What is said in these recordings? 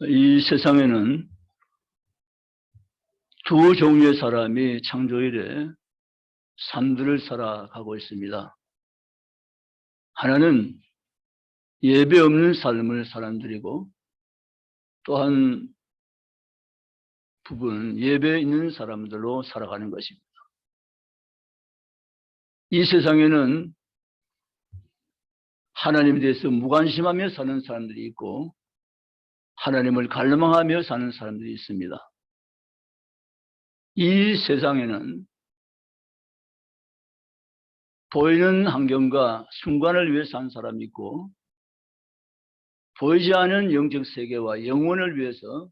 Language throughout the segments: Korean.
이 세상에는 두 종류의 사람이 창조 이래 삶들을 살아가고 있습니다. 하나는 예배 없는 삶을 사람들이고, 또한 부분은 예배 있는 사람들로 살아가는 것입니다. 이 세상에는 하나님에 대해서 무관심하며 사는 사람들이 있고, 하나님을 갈망하며 사는 사람들이 있습니다. 이 세상에는 보이는 환경과 순간을 위해 사는 사람이 있고, 보이지 않은 영적 세계와 영혼을 위해서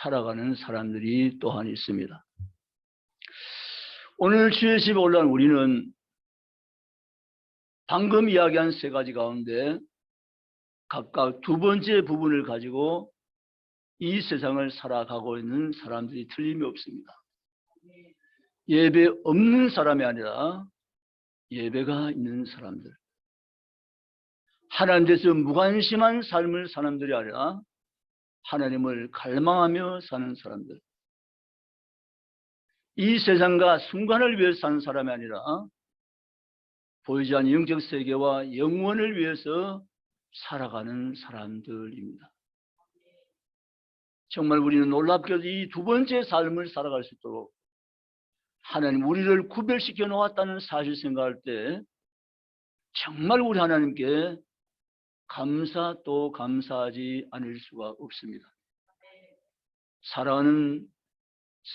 살아가는 사람들이 또한 있습니다. 오늘 주의 집에 올라온 우리는 방금 이야기한 세 가지 가운데 각각 두 번째 부분을 가지고 이 세상을 살아가고 있는 사람들이 틀림이 없습니다. 예배 없는 사람이 아니라 예배가 있는 사람들, 하나님에 대해서 무관심한 삶을 사는 사람들이 아니라 하나님을 갈망하며 사는 사람들, 이 세상과 순간을 위해서 사는 사람이 아니라 보이지 않는 영적 세계와 영원을 위해서 살아가는 사람들입니다. 정말 우리는 놀랍게도 이 두 번째 삶을 살아갈 수 있도록 하나님 우리를 구별시켜 놓았다는 사실 생각할 때 정말 우리 하나님께 감사 또 감사하지 않을 수가 없습니다. 사랑하는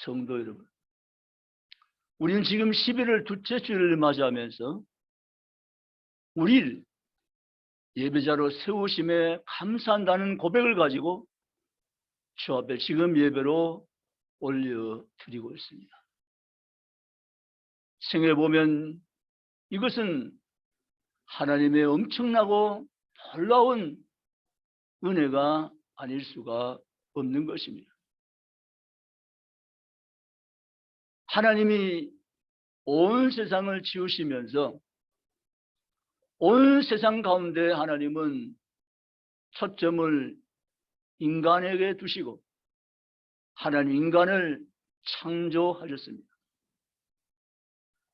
성도 여러분, 우리는 지금 11월 둘째 주일을 맞이하면서 우리를 예배자로 세우심에 감사한다는 고백을 가지고 주 앞에 지금 예배로 올려드리고 있습니다. 생각해 보면 이것은 하나님의 엄청나고 놀라운 은혜가 아닐 수가 없는 것입니다. 하나님이 온 세상을 지으시면서 온 세상 가운데 하나님은 초점을 인간에게 두시고 하나님 인간을 창조하셨습니다.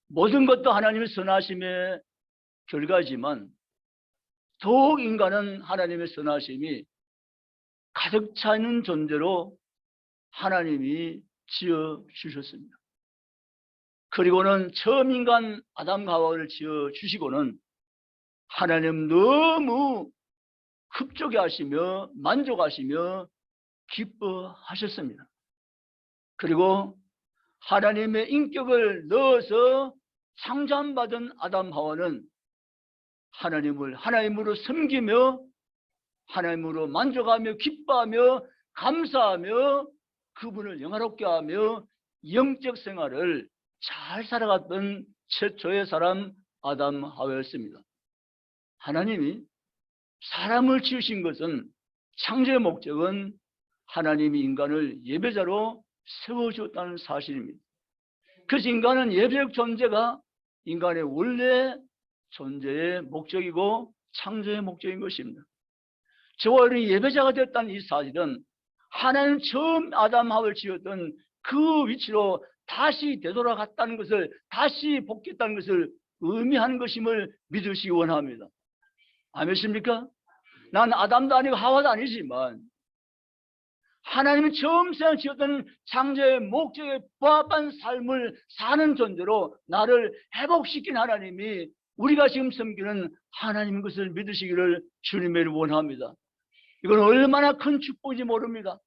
모든 것도 하나님의 선하심의 결과지만 더욱 인간은 하나님의 선하심이 가득 차 있는 존재로 하나님이 지어주셨습니다. 그리고는 처음 인간 아담과 하와를 지어주시고는 하나님 너무 흡족해 하시며 만족하시며 기뻐하셨습니다. 그리고 하나님의 인격을 넣어서 창조받은 아담 하와는 하나님을 하나님으로 섬기며 하나님으로 만족하며 기뻐하며 감사하며 그분을 영화롭게 하며 영적 생활을 잘 살아갔던 최초의 사람 아담 하와였습니다. 하나님이 사람을 지으신 것은 창조의 목적은 하나님이 인간을 예배자로 세워주었다는 사실입니다. 그래서 인간은 예배적 존재가 인간의 원래 존재의 목적이고 창조의 목적인 것입니다. 저와 여러분이 예배자가 됐다는 이 사실은 하나님 처음 아담 하와를 지었던 그 위치로 다시 되돌아갔다는 것을, 다시 복귀했다는 것을 의미하는 것임을 믿으시기 원합니다. 아멘입니까? 난 아담도 아니고 하와도 아니지만 하나님이 처음 세상 지었던 창조의 목적에 부합한 삶을 사는 존재로 나를 회복시킨 하나님이 우리가 지금 섬기는 하나님인 것을 믿으시기를 주님의 이름으로 원합니다. 이건 얼마나 큰 축복인지 모릅니다.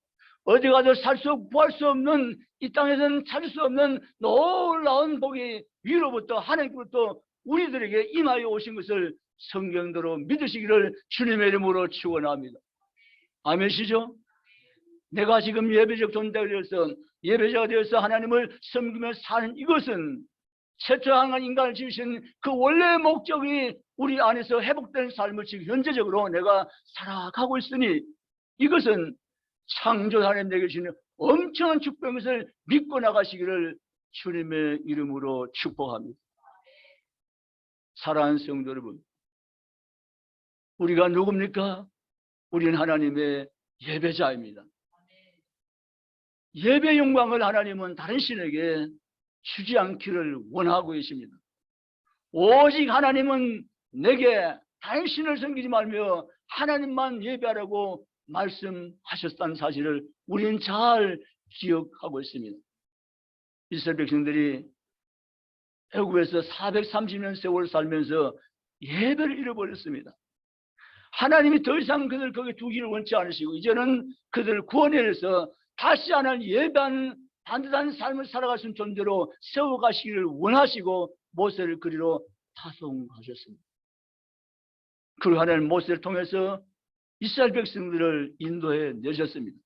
어디 가서 살 수 없고 구할 수 없는, 이 땅에서는 찾을 수 없는 놀라운 복이 위로부터 하나님께로부터 우리들에게 임하여 오신 것을 성경대로 믿으시기를 주님의 이름으로 축원합니다. 아멘이시죠? 내가 지금 예배적 존재가 되어서 예배자가 되어서 하나님을 섬기며 사는 이것은 최초 항상 인간을 지으신 그 원래의 목적이 우리 안에서 회복된 삶을 지금 현재적으로 내가 살아가고 있으니 이것은 창조 하나님 내게 주시는 엄청난 축복인 것을 믿고 나가시기를 주님의 이름으로 축복합니다. 사랑하는 성도 여러분, 우리가 누굽니까? 우리는 하나님의 예배자입니다. 예배 영광을 하나님은 다른 신에게 주지 않기를 원하고 계십니다. 오직 하나님은 내게 다른 신을 섬기지 말며 하나님만 예배하라고 말씀하셨다는 사실을 우리는 잘 기억하고 있습니다. 이스라엘 백성들이 애굽에서 430년 세월 살면서 예배를 잃어버렸습니다. 하나님이 더 이상 그들 거기 두기를 원치 않으시고 이제는 그들을 구원해서 다시 하나님 예배하는 반듯한 삶을 살아갈 수 있는 존재로 세워가시기를 원하시고 모세를 그리로 파송하셨습니다. 그리고 하나님 모세를 통해서 이스라엘 백성들을 인도해 내셨습니다.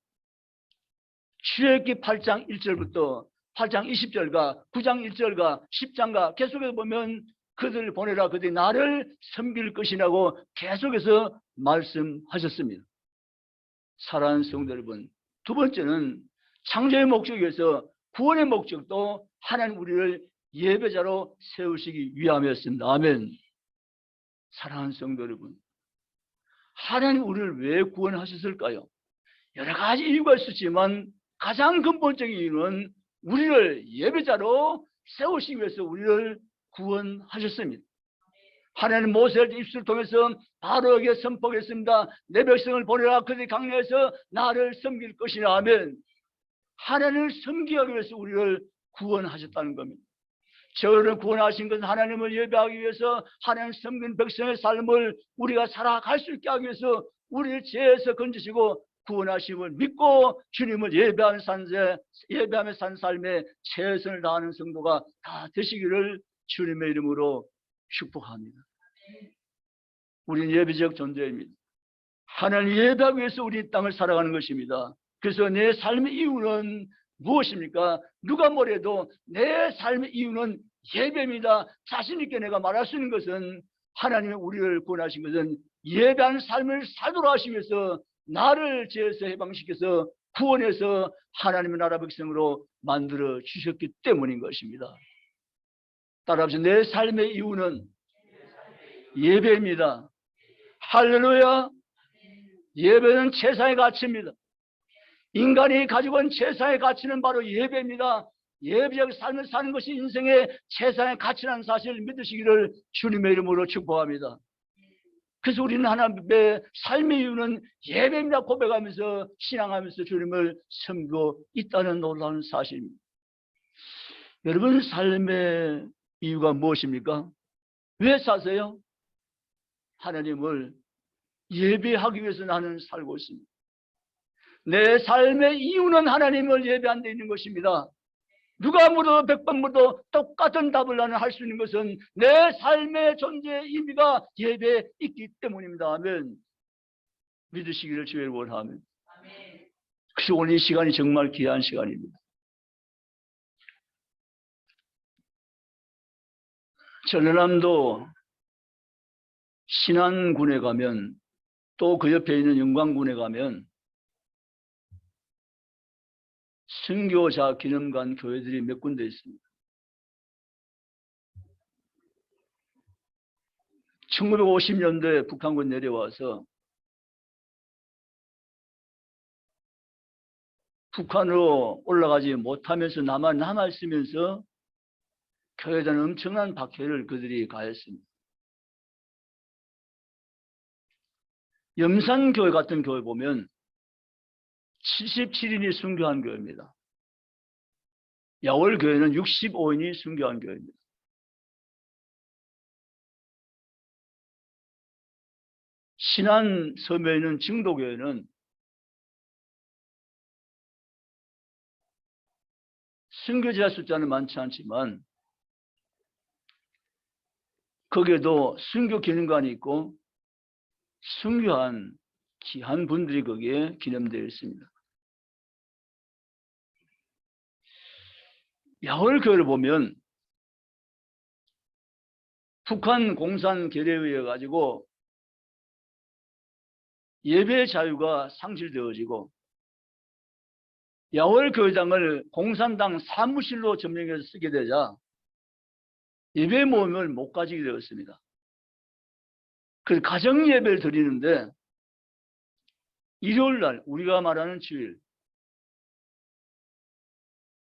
출애굽기 8장 1절부터 8장 20절과 9장 1절과 10장과 계속해서 보면 그들을 보내라 그들이 나를 섬길 것이라고 계속해서 말씀하셨습니다. 사랑하는 성도 여러분, 두 번째는 창조의 목적에서 구원의 목적도 하나님 우리를 예배자로 세우시기 위함이었습니다. 아멘. 사랑하는 성도 여러분, 하나님 우리를 왜 구원하셨을까요? 여러 가지 이유가 있었지만 가장 근본적인 이유는 우리를 예배자로 세우시기 위해서 우리를 구원하셨습니다. 하나님 모세의 입술을 통해서 바로에게 선포했습니다. 내 백성을 보내라 그들이 강야에서 나를 섬길 것이라 하면 하나님을 섬기기 위해서 우리를 구원하셨다는 겁니다. 저를 구원하신 것은 하나님을 예배하기 위해서 하나님 섬긴 백성의 삶을 우리가 살아갈 수 있게 하기 위해서 우리를 죄에서 건지시고 구원하심을 믿고 주님을 예배하는 산세, 예배하며 산 삶에 최선을 다하는 성도가 다 되시기를 주님의 이름으로 축복합니다. 우리는 예배적 존재입니다. 하나님 예배하기 위해서 우리 이 땅을 살아가는 것입니다. 그래서 내 삶의 이유는 무엇입니까? 누가 뭐래도 내 삶의 이유는 예배입니다. 자신 있게 내가 말할 수 있는 것은 하나님이 우리를 구원하신 것은 예배하는 삶을 살도록 하시기 위해서 나를 죄에서 해방시켜서 구원해서 하나님의 나라 백성으로 만들어 주셨기 때문인 것입니다. 따라서 내 삶의 이유는 예배입니다. 할렐루야. 예배는 제사의 가치입니다. 인간이 가지고 있는 제사의 가치는 바로 예배입니다. 예배적 삶을 사는 것이 인생의 제사의 가치라는 사실을 믿으시기를 주님의 이름으로 축복합니다. 그래서 우리는 하나님의 삶의 이유는 예배입니다 고백하면서 신앙하면서 주님을 섬기고 있다는 놀라운 사실입니다. 여러분 삶의 이유가 무엇입니까? 왜 사세요? 하나님을 예배하기 위해서 나는 살고 있습니다. 내 삶의 이유는 하나님을 예배한 데 있는 것입니다. 누가 물어도 100번 물어도 똑같은 답을 나는 할 수 있는 것은 내 삶의 존재의 의미가 예배에 있기 때문입니다. 아멘. 믿으시기를 주의 원하면. 그래서 오늘 이 시간이 정말 귀한 시간입니다. 전라남도 신안군에 가면 또 그 옆에 있는 영광군에 가면 선교자 기념관 교회들이 몇 군데 있습니다. 1950년도에 북한군 내려와서 북한으로 올라가지 못하면서 남아있으면서 교회에 대한 엄청난 박해를 그들이 가했습니다. 염산교회 같은 교회 보면 77인이 순교한 교회입니다. 야월교회는 65인이 순교한 교회입니다. 신안 섬에 있는 증도교회는 순교자 숫자는 많지 않지만 거기에도 순교 기념관이 있고 순교한 귀한 분들이 거기에 기념되어 있습니다. 야월교회를 보면 북한 공산 결의에 가지고 예배 자유가 상실되어지고 야월교회장을 공산당 사무실로 점령해서 쓰게 되자 예배 모임을 못 가지게 되었습니다. 그래서 가정 예배를 드리는데 일요일 날 우리가 말하는 주일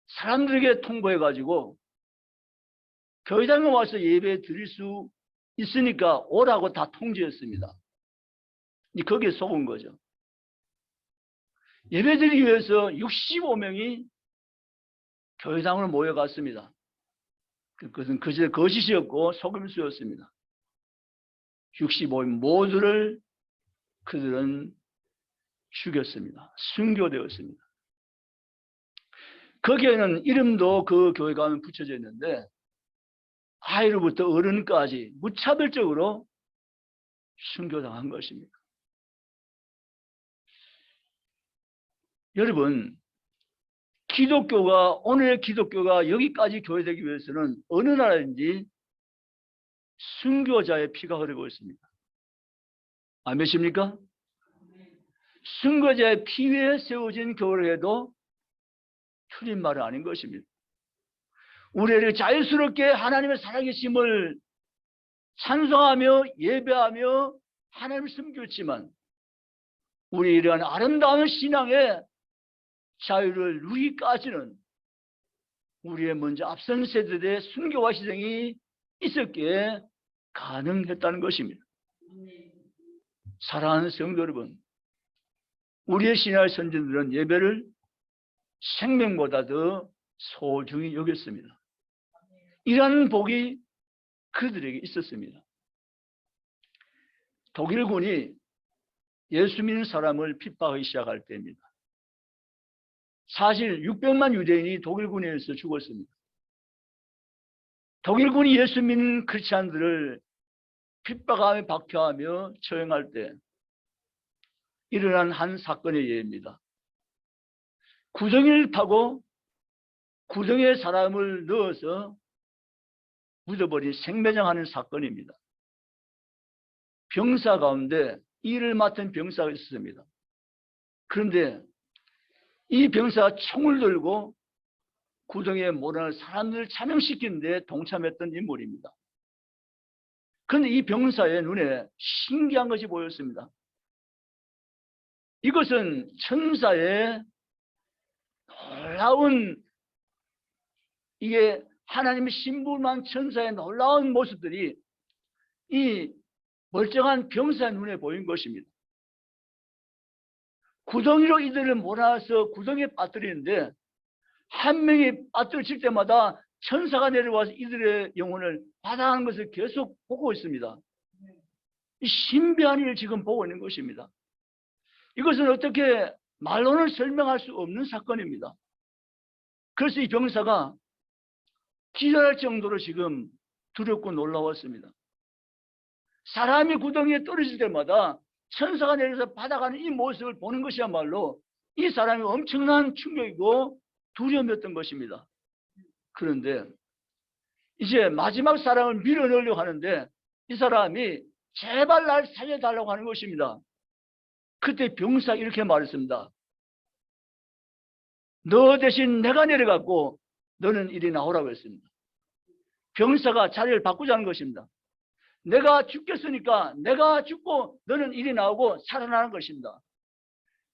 사람들에게 통보해가지고 교회당에 와서 예배 드릴 수 있으니까 오라고 다 통지했습니다. 거기에 속은 거죠. 예배드리기 위해서 65명이 교회당으로 모여갔습니다. 그것은 그저 거짓이었고 속임수였습니다. 65인 모두를 그들은 죽였습니다. 순교되었습니다. 거기에는 이름도 그 교회 가면 붙여져 있는데 아이로부터 어른까지 무차별적으로 순교당한 것입니다. 여러분, 오늘의 기독교가 여기까지 교회되기 위해서는 어느 나라인지 순교자의 피가 흐르고 있습니다. 아멘이십니까? 순교자의 피 위에 세워진 교회를 해도 틀린 말은 아닌 것입니다. 우리를 자유스럽게 하나님의 살아계심을 찬송하며 예배하며 하나님을 섬겼지만 우리 이러한 아름다운 신앙의 자유를 누리기까지는 우리의 먼저 앞선 세대들의 순교와 희생이 있었기에 가능했다는 것입니다. 사랑하는 성도 여러분, 우리의 신앙의 선진들은 예배를 생명보다 더 소중히 여겼습니다. 이러한 복이 그들에게 있었습니다. 독일군이 예수 믿는 사람을 핍박하기 시작할 때입니다. 사실 600만 유대인이 독일군에 의해서 죽었습니다. 독일군이 예수 믿는 크리스찬들을 핍박하며 박해하며 처형할 때 일어난 한 사건의 예입니다. 구덩이를 파고 구덩이에 사람을 넣어서 묻어버린 생매장하는 사건입니다. 병사 가운데 일을 맡은 병사가 있었습니다. 그런데 이 병사가 총을 들고 구덩이에 몰아넣은 사람들을 참영시키는 데 동참했던 인물입니다. 그런데 이 병사의 눈에 신기한 것이 보였습니다. 이것은 천사의 놀라운, 이게 하나님의 신부만 천사의 놀라운 모습들이 이 멀쩡한 병사의 눈에 보인 것입니다. 구덩이로 이들을 몰아서 구덩이에 빠뜨리는데 한 명이 빠뜨려질 때마다 천사가 내려와서 이들의 영혼을 받아가는 것을 계속 보고 있습니다. 이 신비한 일을 지금 보고 있는 것입니다. 이것은 어떻게 말로는 설명할 수 없는 사건입니다. 그래서 이 병사가 기절할 정도로 지금 두렵고 놀라웠습니다. 사람이 구덩이에 떨어질 때마다 천사가 내려서 받아가는 이 모습을 보는 것이야말로 이 사람이 엄청난 충격이고 두려움이었던 것입니다. 그런데 이제 마지막 사람을 밀어넣으려고 하는데 이 사람이 제발 날 살려달라고 하는 것입니다. 그때 병사가 이렇게 말했습니다. 너 대신 내가 내려갔고 너는 이리 나오라고 했습니다. 병사가 자리를 바꾸자는 것입니다. 내가 죽겠으니까 내가 죽고 너는 이리 나오고 살아나는 것입니다.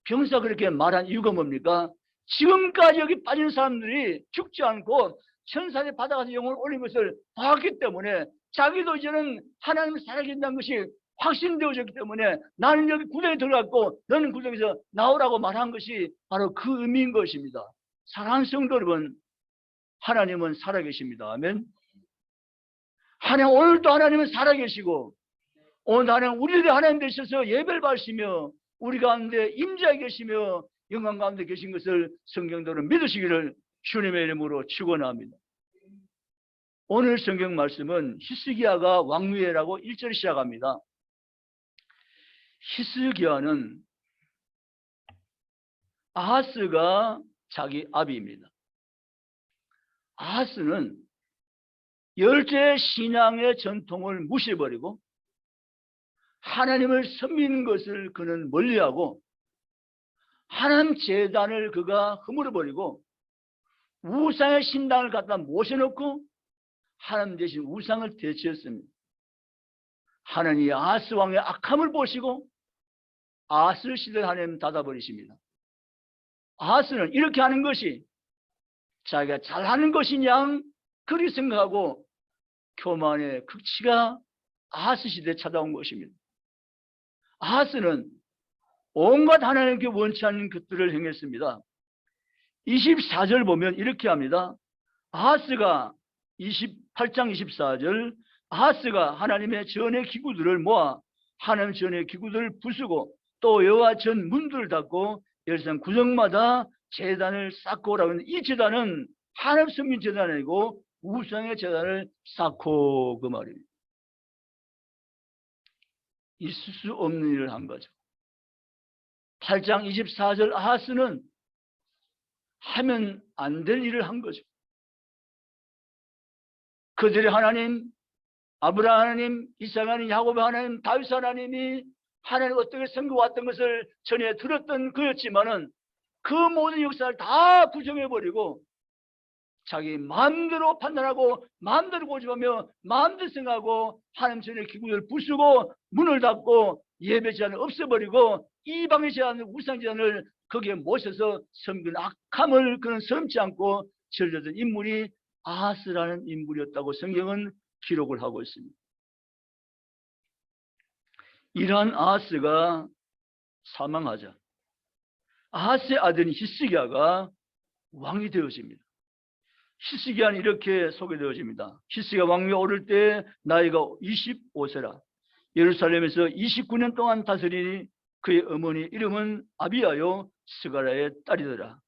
병사가 그렇게 말한 이유가 뭡니까? 지금까지 여기 빠진 사람들이 죽지 않고 천사에 받아가서 영혼을 올린 것을 봤기 때문에 자기도 이제는 하나님을 살아계신다는 것이 확신되어졌기 때문에 나는 여기 구덩이에 들어갔고 너는 구덩이에서 나오라고 말한 것이 바로 그 의미인 것입니다. 사랑하는 성도 여러분, 하나님은 살아계십니다. 아멘. 오늘도 하나님은 살아계시고 오늘 하나님 우리들이 하나님 되셔서 예배를 받으시며 우리 가운데 임재하게 계시며 영광 가운데 계신 것을 성경대로 믿으시기를 주님의 이름으로 축원합니다. 오늘 성경 말씀은 히스기야가 왕위에라고 1절 시작합니다. 히스기야는 아하스가 자기 아비입니다. 아하스는 열째 신앙의 전통을 무시해버리고 하나님을 섬기는 것을 그는 멀리하고 하나님 제단을 그가 허물어버리고 우상의 신당을 갖다 모셔놓고 하나님 대신 우상을 대체했습니다. 하나님이 아하스 왕의 악함을 보시고 아하스 시대를 하나님 닫아버리십니다. 아하스는 이렇게 하는 것이 자기가 잘하는 것이냐 그리 생각하고 교만의 극치가 아하스 시대에 찾아온 것입니다. 아하스는 온갖 하나님께 원치 않는 것들을 행했습니다. 24절 보면 이렇게 합니다. 아하스가 28장 24절 아하스가 하나님의 전의 기구들을 모아 하나님 전의 기구들을 부수고 또 여호와 전 문들을 닫고 예루살렘 구석마다 제단을 쌓고 오라고 하는데 이 제단은 하나님 섬긴 제단이 아니고 우상의 제단을 쌓고 그 말입니다. 있을 수 없는 일을 한 거죠. 8장 24절 아하스는 하면 안 될 일을 한 거죠. 그들의 하나님 아브라함 하나님, 이삭 하나님, 야곱 하나님, 다윗 하나님이 하나님 어떻게 섬겨왔던 것을 전에 들었던 그였지만은 그 모든 역사를 다 부정해버리고 자기 마음대로 판단하고 마음대로 고집하며 마음대로 생각하고 하나님 전에 기구를 부수고 문을 닫고 예배 제한을 없애버리고 이방의 제한, 우상 제한을 거기에 모셔서 섬기는 악함을 그는 섬지 않고 저지르던 인물이 아하스라는 인물이었다고 성경은 기록을 하고 있습니다. 이러한 아하스가 사망하자 아하스의 아들인 히스기야가 왕이 되어집니다. 히스기야는 이렇게 소개되어집니다. 히스기야 왕위에 오를 때 나이가 25세라 예루살렘에서 29년 동안 다스리니 그의 어머니 이름은 아비야요 스가랴의 딸이더라.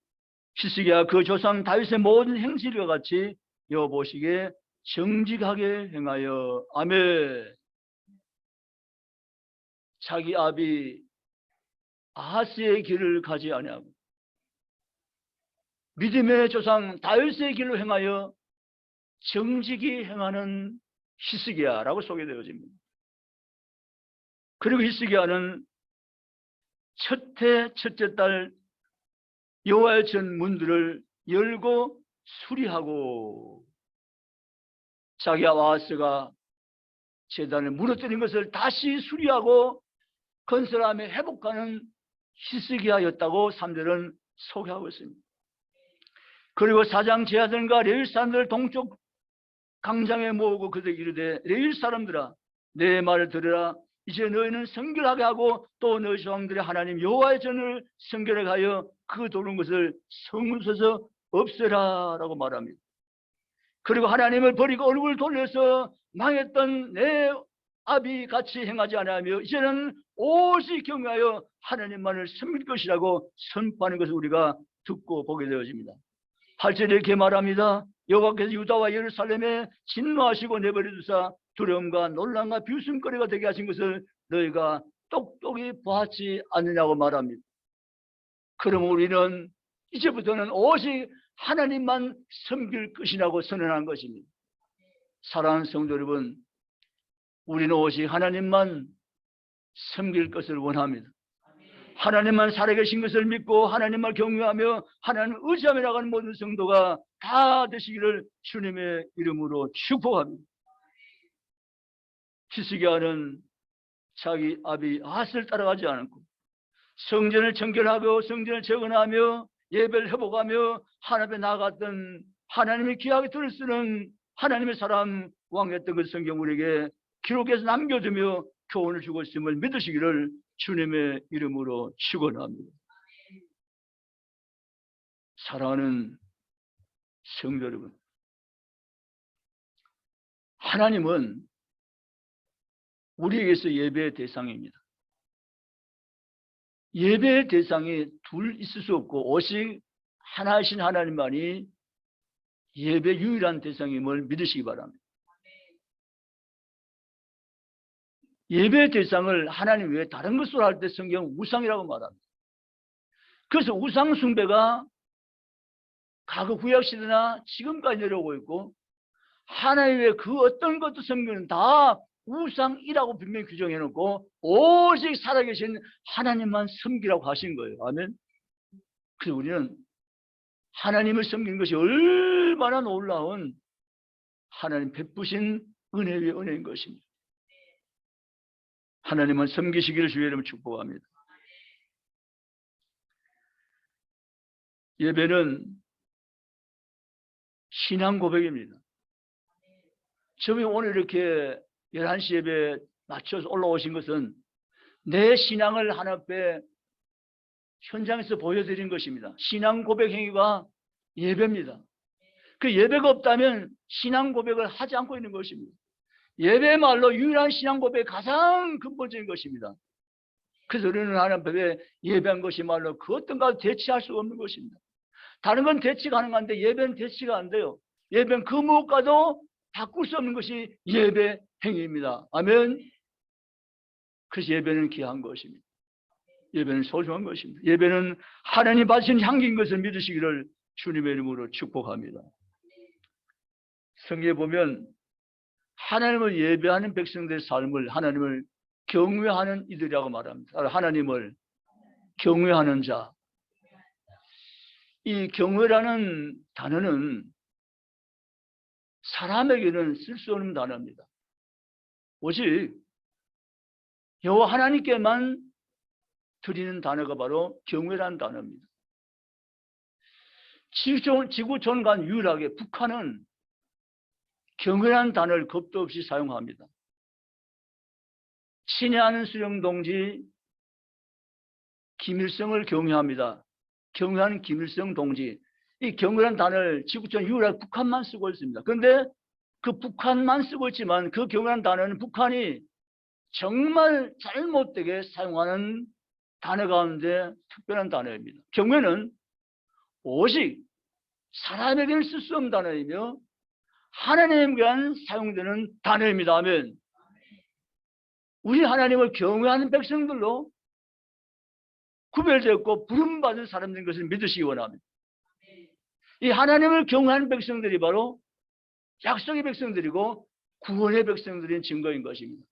히스기야 그 조상 다윗의 모든 행실과 같이 여호와 보시기에 정직하게 행하여 아멘. 자기 아비 아하스의 길을 가지 아니하고 믿음의 조상 다윗의 길로 행하여 정직히 행하는 히스기야라고 소개되어집니다. 그리고 히스기야는 첫째 딸 여호와의 전 문들을 열고 수리하고 자기 아하스가 제단을 무너뜨린 것을 다시 수리하고 건설하며 회복하는 히스기야였다고 3절은 소개하고 있습니다. 그리고 사장 제사장과 레위 사람들을 동쪽 광장에 모으고 그들에게 이르되 레위 사람들아 내 말을 들으라. 이제 너희는 성결하게 하고 또 너희 조상들의 하나님 여호와의 전을 성결하게 하여 그 도는 것을 성문에서 없애라 라고 말합니다. 그리고 하나님을 버리고 얼굴을 돌려서 망했던 내 아비 같이 행하지 아니하며 이제는 오직 경외하여 하나님만을 섬길 것이라고 선포하는 것을 우리가 듣고 보게 되어집니다. 8절에 이렇게 말합니다. 여호와께서 유다와 예루살렘에 진노하시고 내버려 두사 두려움과 논란과 비웃음거리가 되게 하신 것을 너희가 똑똑히 보았지 않느냐고 말합니다. 그럼 우리는 이제부터는 오직 하나님만 섬길 것이라고 선언한 것입니다. 사랑하는 성도 여러분, 우리는 오직 하나님만 섬길 것을 원합니다. 하나님만 살아계신 것을 믿고 하나님만 경외하며 하나님을 의지하며 나가는 모든 성도가 다 되시기를 주님의 이름으로 축복합니다. 히스기야는 자기 아비 아하스를 따라가지 않았고 성전을 정결하고 성전을 재건하며 예배를 회복하며 하나님에 나아갔던 하나님의 귀하게 들을 쓰는 하나님의 사람 왕이었던 그 성경 우리에게 기록해서 남겨두며 교훈을 주고 있음을 믿으시기를 주님의 이름으로 축원합니다. 사랑하는 성도 여러분, 하나님은 우리에게서 예배의 대상입니다. 예배의 대상이 둘 있을 수 없고 오직 하나이신 하나님만이 예배 유일한 대상임을 믿으시기 바랍니다. 예배의 대상을 하나님 외에 다른 것으로 할 때 성경은 우상이라고 말합니다. 그래서 우상 숭배가 과거 구약시대나 지금까지 내려오고 있고 하나님 외에 그 어떤 것도 성경은 다 우상이라고 분명히 규정해놓고 오직 살아계신 하나님만 섬기라고 하신 거예요. 아멘. 그래서 우리는 하나님을 섬기는 것이 얼마나 놀라운 하나님 베푸신 은혜 위에 은혜인 것입니다. 하나님은 섬기시기를 주의 이름으로 축복합니다. 예배는 신앙 고백입니다. 저희 오늘 이렇게 11시 예배 맞춰서 올라오신 것은 내 신앙을 하나님 앞에 현장에서 보여드린 것입니다. 신앙 고백 행위가 예배입니다. 그 예배가 없다면 신앙 고백을 하지 않고 있는 것입니다. 예배말로 유일한 신앙 고백이 가장 근본적인 것입니다. 그래서 우리는 하나님 앞에 예배한 것이 말로 그 어떤 것도 대치할 수 없는 것입니다. 다른 건 대치 가능한데 예배는 대치가 안 돼요. 예배는 그 무엇과도 바꿀 수 없는 것이 예배 행위입니다. 아멘. 그래서 예배는 귀한 것입니다. 예배는 소중한 것입니다. 예배는 하나님 받으신 향기인 것을 믿으시기를 주님의 이름으로 축복합니다. 성경에 보면 하나님을 예배하는 백성들의 삶을 하나님을 경외하는 이들이라고 말합니다. 하나님을 경외하는 자. 이 경외라는 단어는 사람에게는 쓸 수 없는 단어입니다. 오직 여호와 하나님께만 드리는 단어가 바로 경외라는 단어입니다. 지구촌 간 유일하게 북한은 경외라는 단어를 겁도 없이 사용합니다. 친애하는 수령동지 김일성을 경외합니다. 경외하는 김일성 동지. 이 경외라는 단어를 지구촌 유일하게 북한만 쓰고 있습니다. 그런데 그 북한만 쓰고 있지만 그 경외라는 단어는 북한이 정말 잘못되게 사용하는 단어 가운데 특별한 단어입니다. 경외는 오직 사람에게는 쓸 수 없는 단어이며 하나님에게만 사용되는 단어입니다. 아멘. 우리 하나님을 경외하는 백성들로 구별되었고 부름받은 사람들인 것을 믿으시기 원합니다. 이 하나님을 경외하는 백성들이 바로 약속의 백성들이고 구원의 백성들인 증거인 것입니다.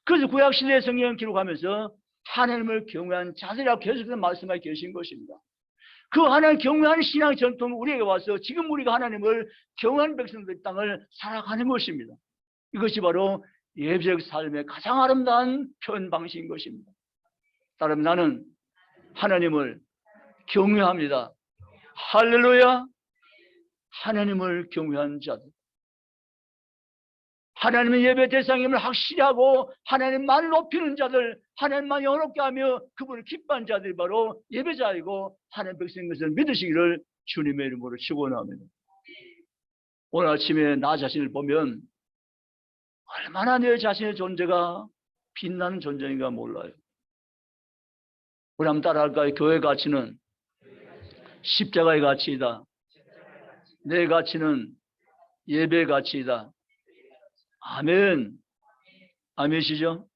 그래서 구약시대의 성경을 기록하면서 하나님을 경외한 자들이라고 계속해서 말씀하고 계신 것입니다. 그 하나님 경외하는 신앙 전통이 우리에게 와서 지금 우리가 하나님을 경외하는 백성들의 땅을 살아가는 것입니다. 이것이 바로 예배적 삶의 가장 아름다운 표현 방식인 것입니다. 따라서 나는 하나님을 경외합니다. 할렐루야. 하나님을 경외한 자들, 하나님의 예배 대상임을 확실히 하고 하나님만 높이는 자들, 하나님만 영롭게 하며 그분을 기뻐하는 자들이 바로 예배자이고 하나님 백성인 것을 믿으시기를 주님의 이름으로 축원합니다. 오늘 아침에 나 자신을 보면 얼마나 내 자신의 존재가 빛나는 존재인가 몰라요. 우리 한번 따라할까요? 교회 가치는 십자가의 가치이다. 내 가치는 예배의 가치이다. 아멘. 아멘이시죠?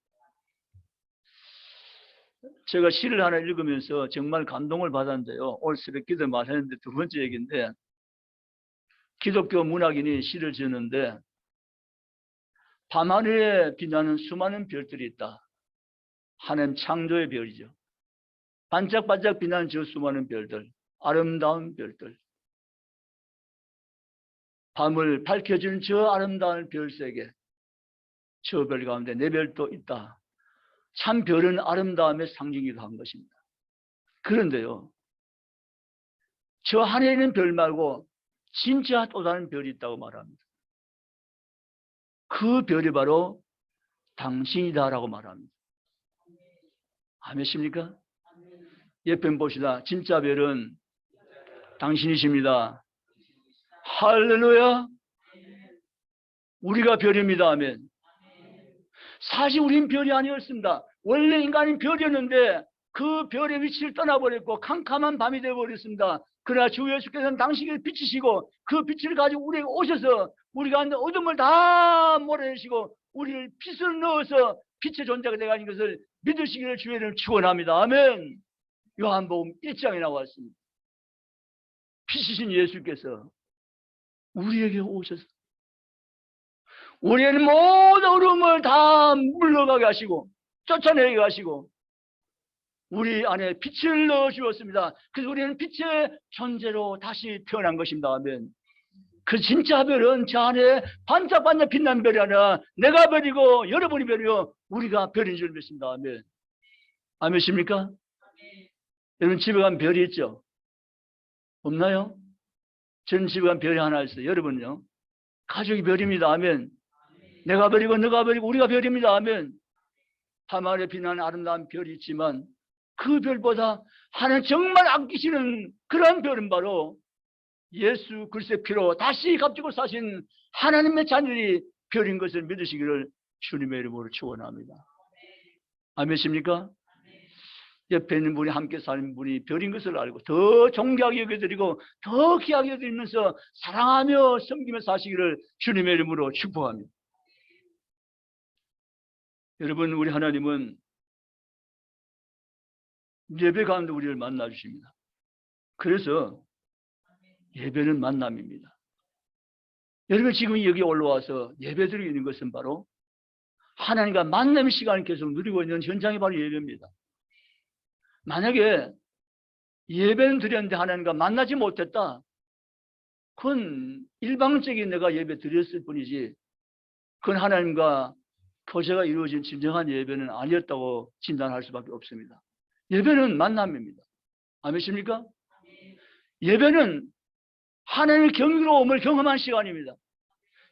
제가 시를 하나 읽으면서 정말 감동을 받았는데요. 오늘 새벽 기도 말했는데 두 번째 얘기인데, 기독교 문학인이 시를 지었는데 밤하늘에 빛나는 수많은 별들이 있다. 하나님 창조의 별이죠. 반짝반짝 빛나는 저 수많은 별들, 아름다운 별들, 밤을 밝혀주는 저 아름다운 별세계, 저 별 가운데 내 별도 있다. 참 별은 아름다움의 상징이기도 한 것입니다. 그런데요, 저 하늘에 있는 별 말고 진짜 또 다른 별이 있다고 말합니다. 그 별이 바로 당신이다라고 말합니다. 아멘이십니까? 옆에 보시다. 진짜 별은 당신이십니다. 할렐루야. 우리가 별입니다. 아멘. 사실 우린 별이 아니었습니다. 원래 인간은 별이었는데 그 별의 위치를 떠나버렸고 캄캄한 밤이 되어버렸습니다. 그러나 주 예수께서는 당신을 빛이시고 그 빛을 가지고 우리에게 오셔서 우리가 있는 어둠을 다 몰아내시고 우리를 빛을 넣어서 빛의 존재가 되어가는 것을 믿으시기를 주의 이름으로 축원합니다. 아멘. 요한복음 1장에 나왔습니다. 빛이신 예수께서 우리에게 오셔서 우리의 모든 어려움을 다 물러가게 하시고 쫓아내게 하시고 우리 안에 빛을 넣어주었습니다. 그래서 우리는 빛의 존재로 다시 태어난 것입니다. 아멘. 그 진짜 별은 저 안에 반짝반짝 빛난 별이 아니라 내가 별이고 여러분이 별이요 우리가 별인 줄 믿습니다. 아멘. 아멘이십니까? 여러분 집에 가면 별이 있죠. 없나요? 전 집안 별이 하나 있어요. 여러분요. 가족이 별입니다. 아멘. 내가 별이고 너가 별이고 우리가 별입니다. 아멘. 밤하늘에 빛나는 아름다운 별이 있지만 그 별보다 하나님 정말 아끼시는 그런 별은 바로 예수 그리스도의 피로 다시 값지고 사신 하나님의 자녀들이 별인 것을 믿으시기를 주님의 이름으로 축원합니다. 아멘입니까? 옆에 있는 분이 함께 사는 분이 별인 것을 알고 더 존귀하게 여겨드리고 더 귀하게 여겨드리면서 사랑하며 섬기며 사시기를 주님의 이름으로 축복합니다. 여러분, 우리 하나님은 예배 가운데 우리를 만나주십니다. 그래서 예배는 만남입니다. 여러분, 지금 여기 올라와서 예배드리고 있는 것은 바로 하나님과 만남의 시간을 계속 누리고 있는 현장이 바로 예배입니다. 만약에 예배는 드렸는데 하나님과 만나지 못했다, 그건 일방적인 내가 예배 드렸을 뿐이지 그건 하나님과 교제가 이루어진 진정한 예배는 아니었다고 진단할 수밖에 없습니다. 예배는 만남입니다. 아멘입니까? 예배는 하나님의 경이로움을 경험한 시간입니다.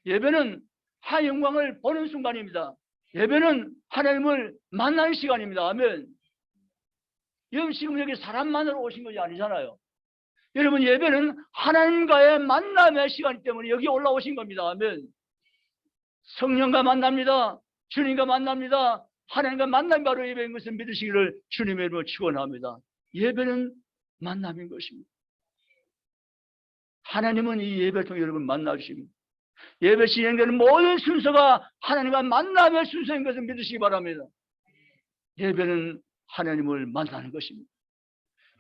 예배는 하나님의 영광을 보는 순간입니다. 예배는 하나님을 만나는 시간입니다. 아멘. 여러분, 지금 여기 사람 만나러 오신 것이 아니잖아요. 여러분, 예배는 하나님과의 만남의 시간이기 때문에 여기 올라오신 겁니다. 아멘. 성령과 만납니다. 주님과 만납니다. 하나님과 만남이 바로 예배인 것을 믿으시기를 주님의 이름으로 축원합니다. 예배는 만남인 것입니다. 하나님은 이 예배를 통해 여러분 만나주십니다. 예배 진행되는 모든 순서가 하나님과 만남의 순서인 것을 믿으시기 바랍니다. 예배는 하나님을 만나는 것입니다.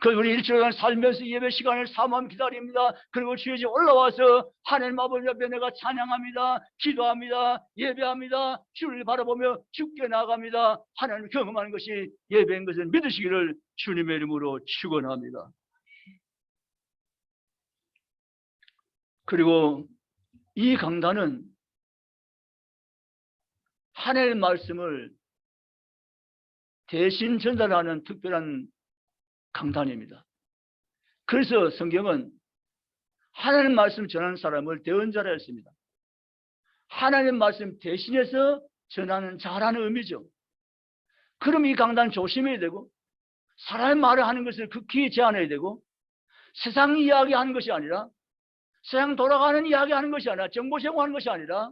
그래서 우리 일주일간 살면서 예배 시간을 사모하며 기다립니다. 그리고 주의 집 올라와서 하나님 아버지 앞에 내가 찬양합니다. 기도합니다. 예배합니다. 주를 바라보며 주께 나아갑니다. 하나님을 경험하는 것이 예배인 것을 믿으시기를 주님의 이름으로 축원합니다. 그리고 이 강단은 하나님의 말씀을 대신 전달하는 특별한 강단입니다. 그래서 성경은 하나님의 말씀 전하는 사람을 대언자라 했습니다. 하나님의 말씀 대신해서 전하는 자라는 의미죠. 그럼 이 강단 조심해야 되고 사람의 말을 하는 것을 극히 제한해야 되고 세상 이야기하는 것이 아니라 세상 돌아가는 이야기하는 것이 아니라 정보 제공하는 것이 아니라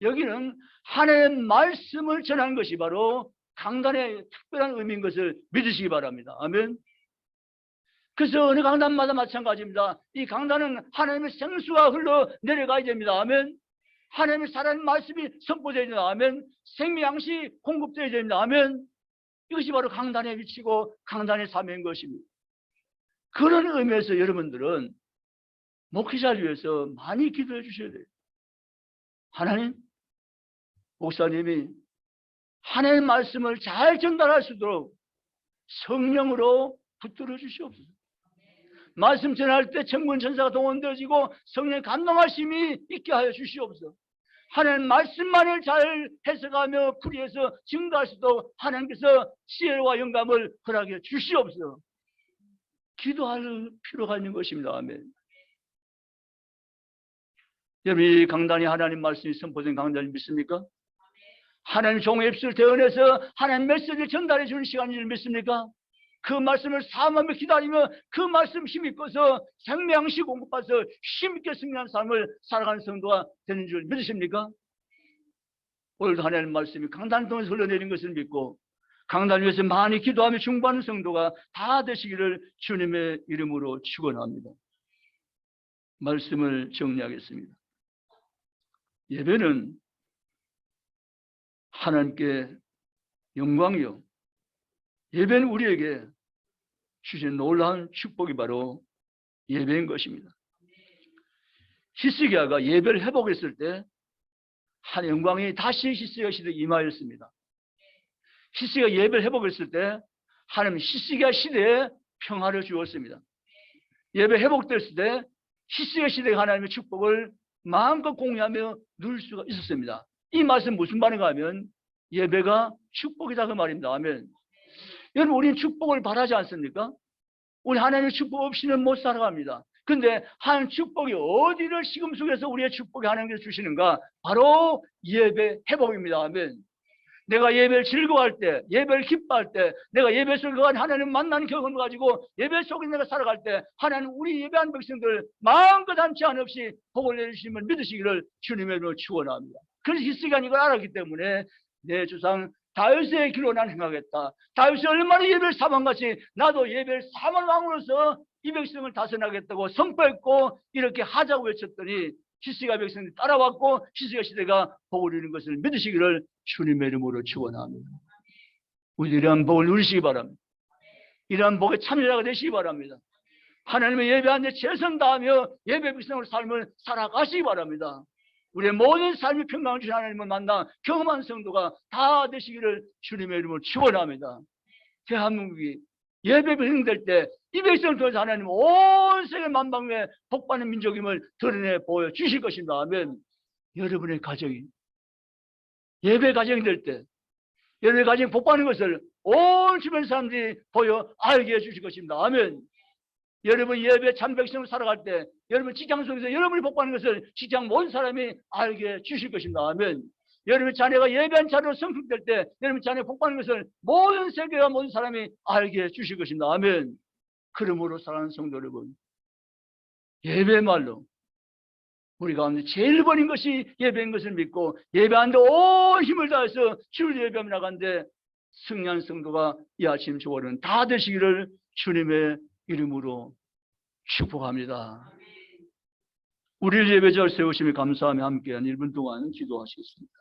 여기는 하나님의 말씀을 전하는 것이 바로 강단의 특별한 의미인 것을 믿으시기 바랍니다. 아멘. 그래서 어느 강단마다 마찬가지입니다. 이 강단은 하나님의 생수가 흘러 내려가야 됩니다. 아멘. 하나님의 살아있는 말씀이 선포되어야 됩니다. 아멘. 생명양식이 공급되어야 됩니다. 아멘. 이것이 바로 강단의 위치고 강단의 사명인 것입니다. 그런 의미에서 여러분들은 목회자를 위해서 많이 기도해 주셔야 돼요. 하나님, 목사님이 하나님의 말씀을 잘 전달할 수 있도록 성령으로 붙들어 주시옵소서. 말씀 전할 때 천군 천사가 동원되어지고 성령의 감동하심이 있게 하여 주시옵소서. 하나님 말씀만을 잘 해석하며 풀이해서 증거할 수 있도록 하나님께서 지혜와 영감을 허락해 주시옵소서. 기도할 필요가 있는 것입니다. 아멘. 여러분, 이 강단이 하나님 말씀이 선포된 강단을 믿습니까? 하나님 종의 입술을 대언해서 하나님 메시지를 전달해 주는 시간인 줄 믿습니까? 그 말씀을 사모하며 기다리며 그 말씀 힘입고서 생명시 공급받아서 힘있게 승리하는 삶을 살아가는 성도가 되는 줄 믿으십니까? 오늘도 하나님 말씀이 강단을 통해서 흘러내린 것을 믿고 강단 위에서 많이 기도하며 중보하는 성도가 다 되시기를 주님의 이름으로 축원합니다. 말씀을 정리하겠습니다. 예배는 하나님께 영광이요, 예배는 우리에게 주신 놀라운 축복이 바로 예배인 것입니다. 히스기야가 예배를 회복했을 때 한 영광이 다시 히스기야 시대에 임하였습니다. 히스기야 예배를 회복했을 때 하나님 히스기야 시대에 평화를 주었습니다. 예배 회복됐을 때 히스기야 시대에 하나님의 축복을 마음껏 공유하며 누릴 수가 있었습니다. 이 말씀 무슨 말인가 하면 예배가 축복이다 그 말입니다. 아멘. 여러분, 우리는 축복을 바라지 않습니까? 우리 하나님의 축복 없이는 못 살아갑니다. 근데 한 축복이 어디를 시금석에서 우리의 축복이 하나님께서 주시는가? 바로 예배 회복입니다. 아멘. 내가 예배를 즐거워할 때, 예배를 기뻐할 때, 내가 예배 속에 하나님 만나는 경험을 가지고 예배 속에 내가 살아갈 때 하나님 우리 예배한 백성들 마음껏 한 제한 없이 복을 내주심을 믿으시기를 주님의 이름으로 축원합니다. 그래서 히스기야는 이걸 알았기 때문에 내 조상 다윗의 길로 난 행하겠다. 다윗이 얼마나 예배를 사모한같이 나도 예배를 사모한 왕으로서 이 백성을 다스려야겠다고 선포했고 이렇게 하자고 외쳤더니 히스기야 백성들이 따라왔고 히스기야 시대가 복을 누리는 것을 믿으시기를 주님의 이름으로 축원합니다. 우리 이러한 복을 누리시기 바랍니다. 이러한 복의 참여자가 되시기 바랍니다. 하나님의 예배하는데 최선 다하며 예배 백성으로 삶을 살아가시기 바랍니다. 우리의 모든 삶이 평강을 주신 하나님을 만나 경험한 성도가 다 되시기를 주님의 이름으로 축원합니다. 대한민국이 예배 백성될 때 이 백성을 통해서 하나님 온 세계 만방에 복받는 민족임을 드러내 보여주실 것입니다. 아멘. 여러분의 가정이 예배 가정이 될 때 여러분의 가정이 복받는 것을 온 주변 사람들이 보여 알게 해주실 것입니다. 아멘. 여러분 예배 참 백성으로 살아갈 때 여러분 직장 속에서 여러분이 복받는 것을 직장 모든 사람이 알게 주실 것입니다. 아멘. 여러분 자녀가 예배한 자녀로 성숙될 때 여러분 자녀가 복받는 것을 모든 세계와 모든 사람이 알게 주실 것입니다. 아멘. 그러므로 사랑하는 성도 여러분, 예배말로 우리 가운데 제일 버린 것이 예배인 것을 믿고 예배하는데 온 힘을 다해서 주를 예배하며 나가는데 승리한 성도가 이 아침 조언은 다 되시기를 주님의 이름으로 축복합니다. 우리를 예배자로 세우심에 감사하며 함께한 1분 동안 기도하시겠습니다.